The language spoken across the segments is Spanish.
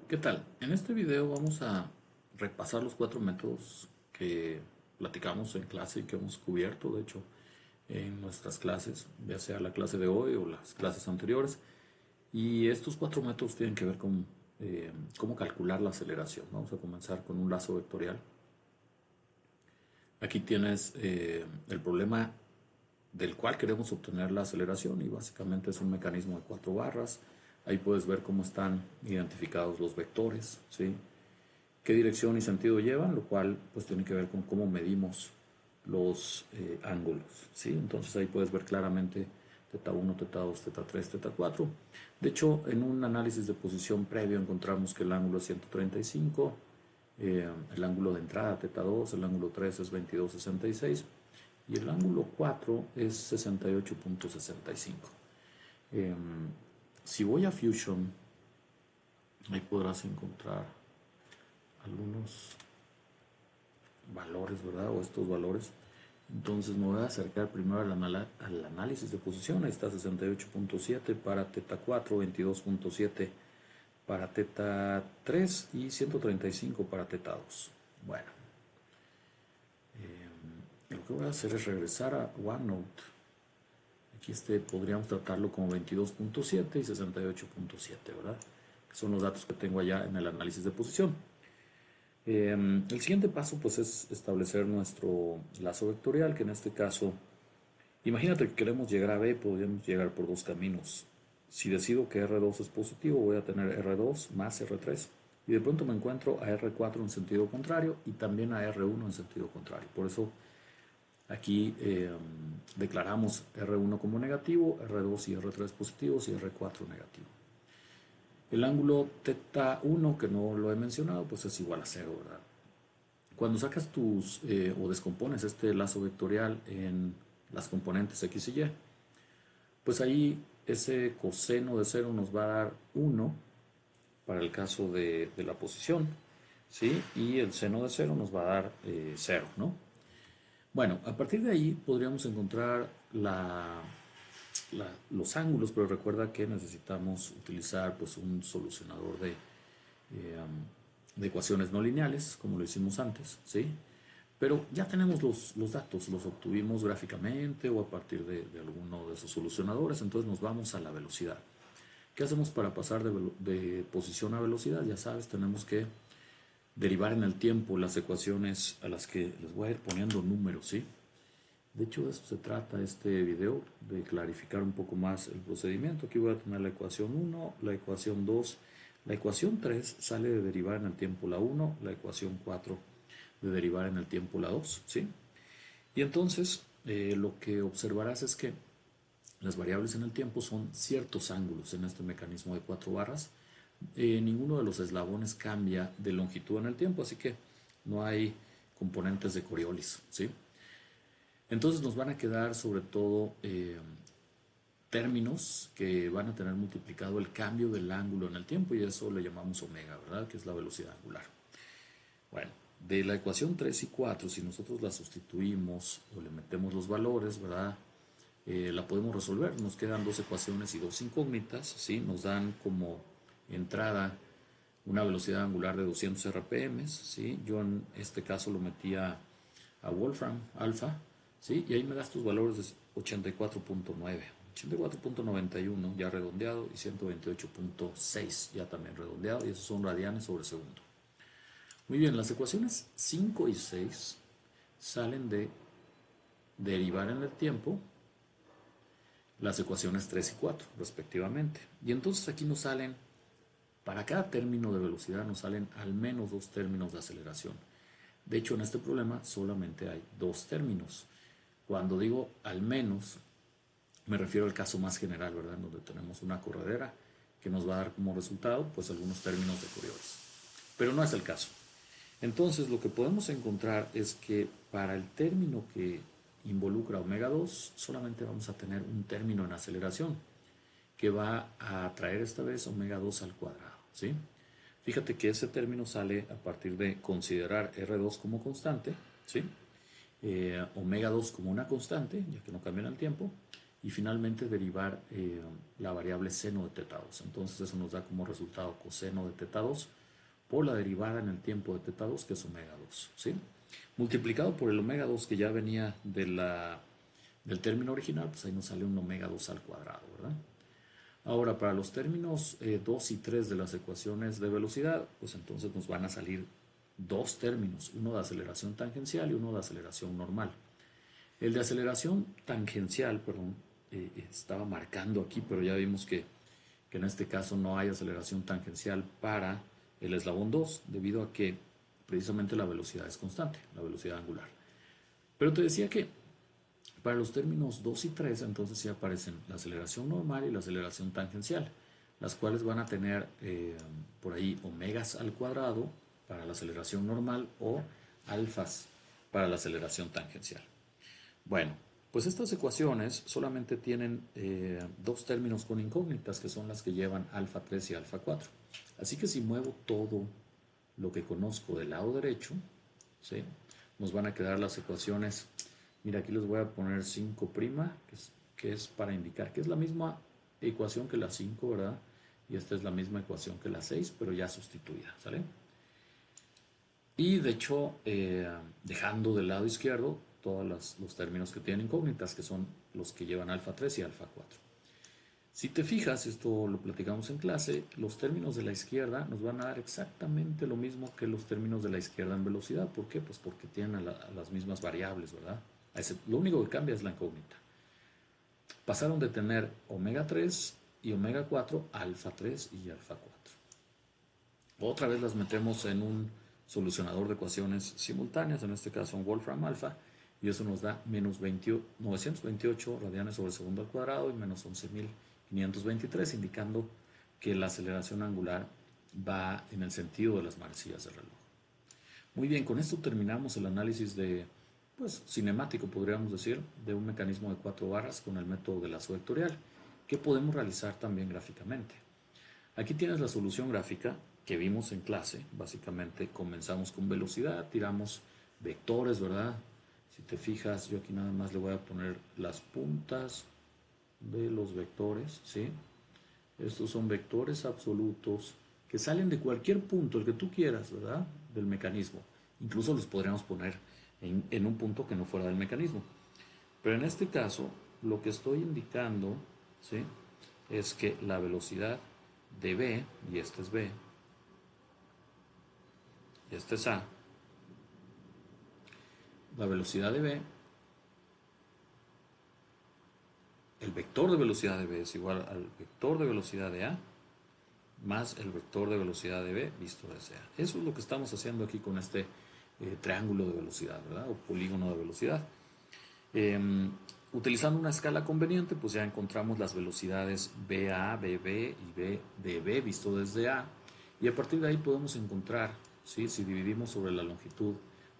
¿Qué tal? En este video vamos a repasar los cuatro métodos que platicamos en clase y que hemos cubierto, de hecho, en nuestras clases, ya sea la clase de hoy o las clases anteriores. Y estos cuatro métodos tienen que ver con cómo calcular la aceleración. Vamos a comenzar con un lazo vectorial. Aquí tienes el problema del cual queremos obtener la aceleración y básicamente es un mecanismo de cuatro barras. Ahí puedes ver cómo están identificados los vectores, ¿sí? Qué dirección y sentido llevan, lo cual pues tiene que ver con cómo medimos los ángulos, ¿sí? Entonces ahí puedes ver claramente teta 1, teta 2, teta 3, teta 4. De hecho, en un análisis de posición previo encontramos que el ángulo es 135, el ángulo de entrada teta 2, el ángulo 3 es 22,66 y el ángulo 4 es 68,65. Si voy a Fusion, ahí podrás encontrar algunos valores, ¿verdad? O estos valores. Entonces me voy a acercar primero al análisis de posición. Ahí está 68,7 para teta 4, 22,7 para teta 3 y 135 para teta 2. Bueno, lo que voy a hacer es regresar a OneNote. Aquí podríamos tratarlo como 22,7 y 68,7, ¿verdad? Que son los datos que tengo allá en el análisis de posición. El siguiente paso pues es establecer nuestro lazo vectorial, que en este caso, imagínate que queremos llegar a B, podríamos llegar por dos caminos. Si decido que R2 es positivo, voy a tener R2 más R3 y de pronto me encuentro a R4 en sentido contrario y también a R1 en sentido contrario. Por eso aquí declaramos R1 como negativo, R2 y R3 positivos y R4 negativo. El ángulo teta 1, que no lo he mencionado, pues es igual a 0, ¿verdad? Cuando sacas o descompones este lazo vectorial en las componentes x y y, pues ahí ese coseno de 0 nos va a dar 1 para el caso de la posición, ¿sí? Y el seno de 0 nos va a dar 0, ¿no? Bueno, a partir de ahí podríamos encontrar los ángulos, pero recuerda que necesitamos utilizar pues, un solucionador de ecuaciones no lineales, como lo hicimos antes, ¿sí? Pero ya tenemos los datos, los obtuvimos gráficamente o a partir de alguno de esos solucionadores, entonces nos vamos a la velocidad. ¿Qué hacemos para pasar de posición a velocidad? Ya sabes, tenemos que derivar en el tiempo las ecuaciones a las que les voy a ir poniendo números, ¿sí? De hecho, de eso se trata este video, de clarificar un poco más el procedimiento. Aquí voy a tener la ecuación 1, la ecuación 2, la ecuación 3 sale de derivar en el tiempo la 1, la ecuación 4 de derivar en el tiempo la 2, ¿sí? Y entonces lo que observarás es que las variables en el tiempo son ciertos ángulos en este mecanismo de cuatro barras. Ninguno de los eslabones cambia de longitud en el tiempo, así que no hay componentes de Coriolis, ¿sí? Entonces nos van a quedar sobre todo términos que van a tener multiplicado el cambio del ángulo en el tiempo y eso le llamamos omega, ¿verdad? Que es la velocidad angular. Bueno, de la ecuación 3 y 4, si nosotros la sustituimos o le metemos los valores, ¿verdad? La podemos resolver. Nos quedan dos ecuaciones y dos incógnitas, ¿sí? Nos dan como entrada una velocidad angular de 200 RPM, ¿sí? Yo en este caso lo metía a Wolfram alfa, ¿sí? Y ahí me da estos valores de 84,9, 84,91 ya redondeado y 128,6 ya también redondeado y esos son radianes sobre segundo. Muy bien, las ecuaciones 5 y 6 salen de derivar en el tiempo las ecuaciones 3 y 4 respectivamente. Y entonces aquí nos salen, para cada término de velocidad nos salen al menos dos términos de aceleración. De hecho, en este problema solamente hay dos términos. Cuando digo al menos, me refiero al caso más general, ¿verdad? En donde tenemos una corredera que nos va a dar como resultado, pues algunos términos de Coriolis. Pero no es el caso. Entonces, lo que podemos encontrar es que para el término que involucra omega 2, solamente vamos a tener un término en aceleración, que va a traer esta vez omega 2 al cuadrado, ¿sí? Fíjate que ese término sale a partir de considerar R2 como constante, ¿sí? Omega 2 como una constante, ya que no cambia en el tiempo, y finalmente derivar la variable seno de θ2. Entonces eso nos da como resultado coseno de θ2 por la derivada en el tiempo de θ2, que es omega 2, ¿sí? Multiplicado por el omega 2 que ya venía del término original, pues ahí nos sale un omega 2 al cuadrado, ¿verdad? Ahora, para los términos 2 y 3 de las ecuaciones de velocidad, pues entonces nos van a salir dos términos, uno de aceleración tangencial y uno de aceleración normal. El de aceleración tangencial, perdón, estaba marcando aquí, pero ya vimos que en este caso no hay aceleración tangencial para el eslabón 2, debido a que precisamente la velocidad es constante, la velocidad angular. Pero te decía que para los términos 2 y 3, entonces sí aparecen la aceleración normal y la aceleración tangencial, las cuales van a tener por ahí omegas al cuadrado para la aceleración normal o alfas para la aceleración tangencial. Bueno, pues estas ecuaciones solamente tienen dos términos con incógnitas, que son las que llevan alfa 3 y alfa 4. Así que si muevo todo lo que conozco del lado derecho, ¿sí?, nos van a quedar las ecuaciones. Mira, aquí les voy a poner 5', que es para indicar que es la misma ecuación que la 5, ¿verdad? Y esta es la misma ecuación que la 6, pero ya sustituida, ¿sale? Y de hecho, dejando del lado izquierdo todos los términos que tienen incógnitas, que son los que llevan alfa 3 y alfa 4. Si te fijas, esto lo platicamos en clase, los términos de la izquierda nos van a dar exactamente lo mismo que los términos de la izquierda en velocidad. ¿Por qué? Pues porque tienen a las mismas variables, ¿verdad? Lo único que cambia es la incógnita. Pasaron de tener omega 3 y omega 4 a alfa 3 y alfa 4. Otra vez las metemos en un solucionador de ecuaciones simultáneas, en este caso un Wolfram alfa, y eso nos da menos 928 radianes sobre segundo al cuadrado y menos 11.523, indicando que la aceleración angular va en el sentido de las manecillas del reloj. Muy bien, con esto terminamos el análisis pues, cinemático, podríamos decir, de un mecanismo de 4 barras con el método de lazo vectorial, que podemos realizar también gráficamente. Aquí tienes la solución gráfica que vimos en clase. Básicamente comenzamos con velocidad, tiramos vectores, ¿verdad? Si te fijas, yo aquí nada más le voy a poner las puntas de los vectores, ¿sí? Estos son vectores absolutos que salen de cualquier punto, el que tú quieras, ¿verdad?, del mecanismo. Incluso los podríamos poner en un punto que no fuera del mecanismo. Pero en este caso, lo que estoy indicando, ¿sí?, es que la velocidad de B, y este es B, y este es A, la velocidad de B, el vector de velocidad de B es igual al vector de velocidad de A más el vector de velocidad de B visto desde A. Eso es lo que estamos haciendo aquí con este triángulo de velocidad, ¿verdad?, o polígono de velocidad. Utilizando una escala conveniente, pues ya encontramos las velocidades BA, BB y B de B visto desde A, y a partir de ahí podemos encontrar, ¿sí?, si dividimos sobre la longitud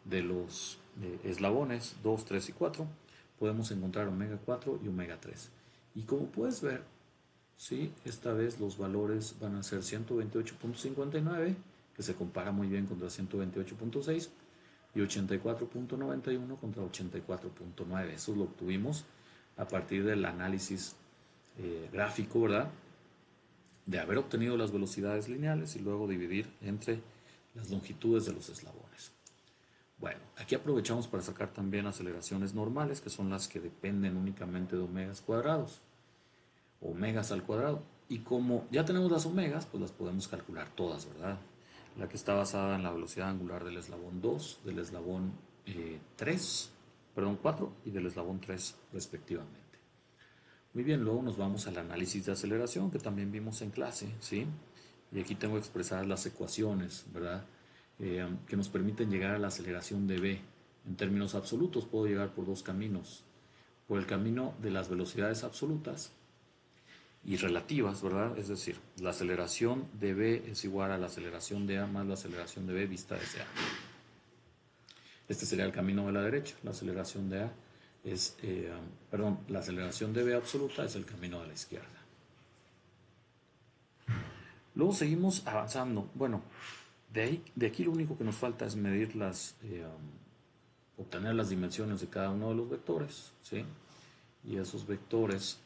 de los eslabones 2, 3 y 4, podemos encontrar omega 4 y omega 3. Y como puedes ver, ¿sí?, esta vez los valores van a ser 128.59, que se compara muy bien contra 128.6, y 84.91 contra 84.9. Eso lo obtuvimos a partir del análisis gráfico, ¿verdad?, de haber obtenido las velocidades lineales y luego dividir entre las longitudes de los eslabones. Bueno, aquí aprovechamos para sacar también aceleraciones normales, que son las que dependen únicamente de omegas cuadrados, omegas al cuadrado. Y como ya tenemos las omegas, pues las podemos calcular todas, ¿verdad? La que está basada en la velocidad angular del eslabón 2, del eslabón 4 y del eslabón 3 respectivamente. Muy bien, luego nos vamos al análisis de aceleración que también vimos en clase, ¿sí? Y aquí tengo expresadas las ecuaciones, ¿verdad?, que nos permiten llegar a la aceleración de B. En términos absolutos puedo llegar por dos caminos. Por el camino de las velocidades absolutas y relativas, ¿verdad? Es decir, la aceleración de B es igual a la aceleración de A más la aceleración de B vista desde A. Este sería el camino de la derecha. La aceleración de A es, la aceleración de B absoluta es el camino de la izquierda. Luego seguimos avanzando. Bueno, de aquí lo único que nos falta es medir obtener las dimensiones de cada uno de los vectores, ¿sí? y esos vectores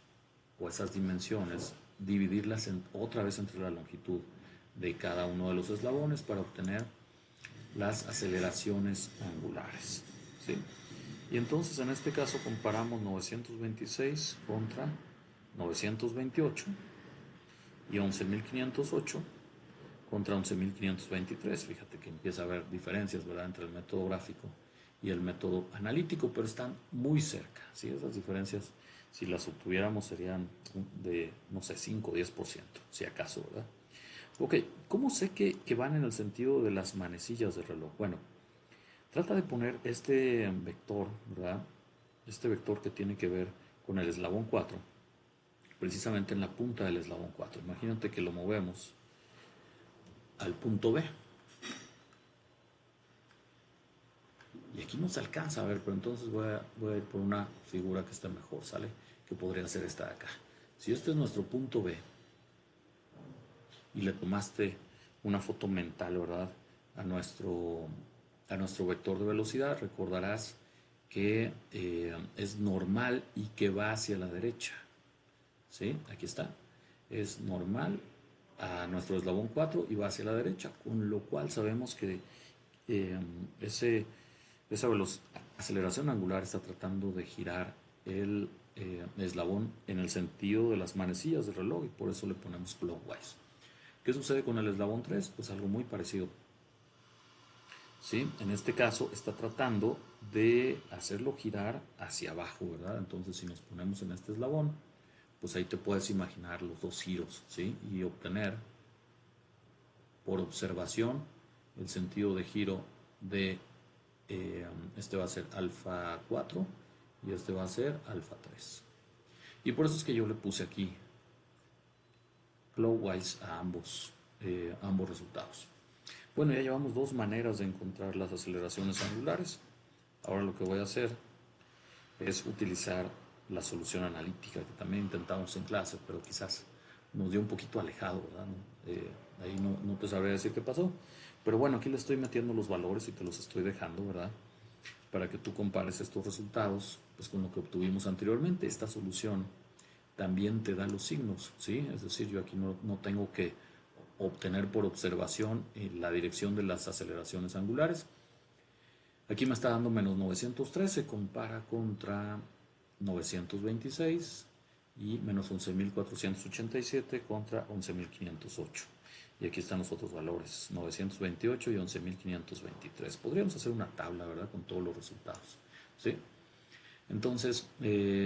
o esas dimensiones, dividirlas otra vez entre la longitud de cada uno de los eslabones para obtener las aceleraciones angulares, ¿sí? Y entonces en este caso comparamos 926 contra 928 y 11.508 contra 11.523. Fíjate que empieza a haber diferencias, ¿verdad?, entre el método gráfico y el método analítico, pero están muy cerca, ¿sí? Esas diferencias, si las obtuviéramos, serían de, no sé, 5 o 10%, si acaso, ¿verdad? Ok, ¿cómo sé que van en el sentido de las manecillas del reloj? Bueno, trata de poner este vector, ¿verdad? Este vector que tiene que ver con el eslabón 4, precisamente en la punta del eslabón 4. Imagínate que lo movemos al punto B. Y aquí no se alcanza a ver, pero entonces voy a ir por una figura que esté mejor, ¿sale? Que podría ser esta de acá. Si este es nuestro punto B y le tomaste una foto mental, ¿verdad?, a nuestro vector de velocidad, recordarás que es normal y que va hacia la derecha. ¿Sí? Aquí está. Es normal a nuestro eslabón 4 y va hacia la derecha, con lo cual sabemos que esa aceleración angular está tratando de girar el eslabón en el sentido de las manecillas del reloj y por eso le ponemos clockwise. ¿Qué sucede con el eslabón 3? Pues algo muy parecido. ¿Sí? En este caso está tratando de hacerlo girar hacia abajo, ¿verdad? Entonces si nos ponemos en este eslabón, pues ahí te puedes imaginar los dos giros, ¿sí? Y obtener por observación el sentido de giro de este va a ser alfa 4 y este va a ser alfa 3. Y por eso es que yo le puse aquí clockwise a ambos resultados. Bueno, ya llevamos dos maneras de encontrar las aceleraciones angulares. Ahora lo que voy a hacer es utilizar la solución analítica que también intentamos en clase, pero quizás nos dio un poquito alejado, ¿verdad? Ahí no te sabría decir qué pasó. Pero bueno, aquí le estoy metiendo los valores y te los estoy dejando, ¿verdad?, para que tú compares estos resultados pues, con lo que obtuvimos anteriormente. Esta solución también te da los signos, ¿sí? Es decir, yo aquí no tengo que obtener por observación la dirección de las aceleraciones angulares. Aquí me está dando menos 913, compara contra 926 y menos 11.487 contra 11.508. Y aquí están los otros valores, 928 y 11.523. Podríamos hacer una tabla, ¿verdad?, con todos los resultados, ¿sí? Entonces,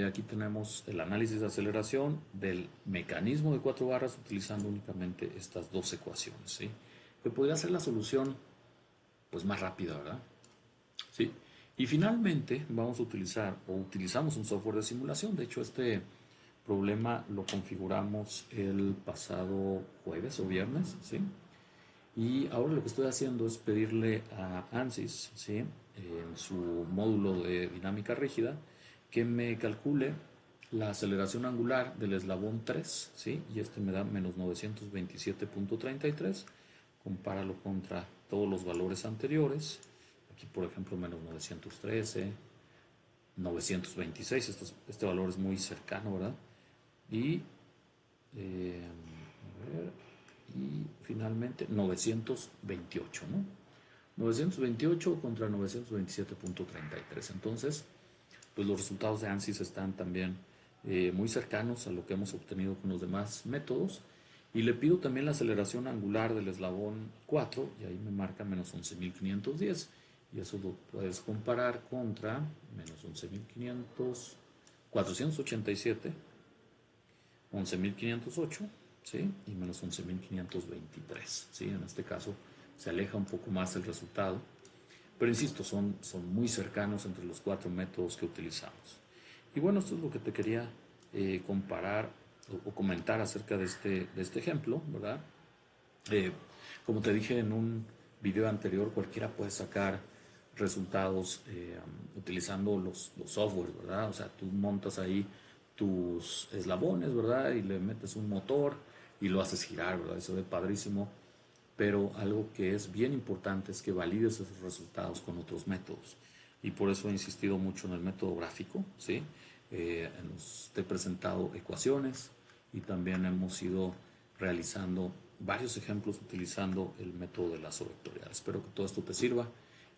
aquí tenemos el análisis de aceleración del mecanismo de 4 barras utilizando únicamente estas dos ecuaciones, ¿sí? Que podría ser la solución pues más rápida, ¿verdad? Sí. Y finalmente vamos a utilizar o utilizamos un software de simulación. De hecho, este problema lo configuramos el pasado jueves o viernes, ¿sí? Y ahora lo que estoy haciendo es pedirle a ANSYS, ¿sí?, en su módulo de dinámica rígida, que me calcule la aceleración angular del eslabón 3, ¿sí? Y este me da menos 927.33. Compáralo contra todos los valores anteriores. Aquí, por ejemplo, menos 913, 926, este valor es muy cercano, ¿verdad? Y, y finalmente 928, ¿no? 928 contra 927.33. Entonces, pues los resultados de ANSYS están también muy cercanos a lo que hemos obtenido con los demás métodos. Y le pido también la aceleración angular del eslabón 4, y ahí me marca menos 11.510. Y eso lo puedes comparar contra menos 11.500, 487, 11.508, ¿sí? Y menos 11.523, ¿sí? En este caso se aleja un poco más el resultado. Pero insisto, son muy cercanos entre los cuatro métodos que utilizamos. Y bueno, esto es lo que te quería comparar o comentar acerca de este ejemplo, ¿verdad? Como te dije en un video anterior, cualquiera puede sacar resultados utilizando los softwares, ¿verdad? O sea, tú montas ahí tus eslabones, ¿verdad? Y le metes un motor y lo haces girar, ¿verdad? Eso ve padrísimo. Pero algo que es bien importante es que valides esos resultados con otros métodos. Y por eso he insistido mucho en el método gráfico, ¿sí? te he presentado ecuaciones y también hemos ido realizando varios ejemplos utilizando el método de lazo vectorial. Espero que todo esto te sirva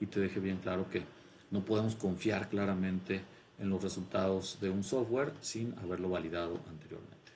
y te deje bien claro que no podemos confiar claramente en los resultados de un software sin haberlo validado anteriormente.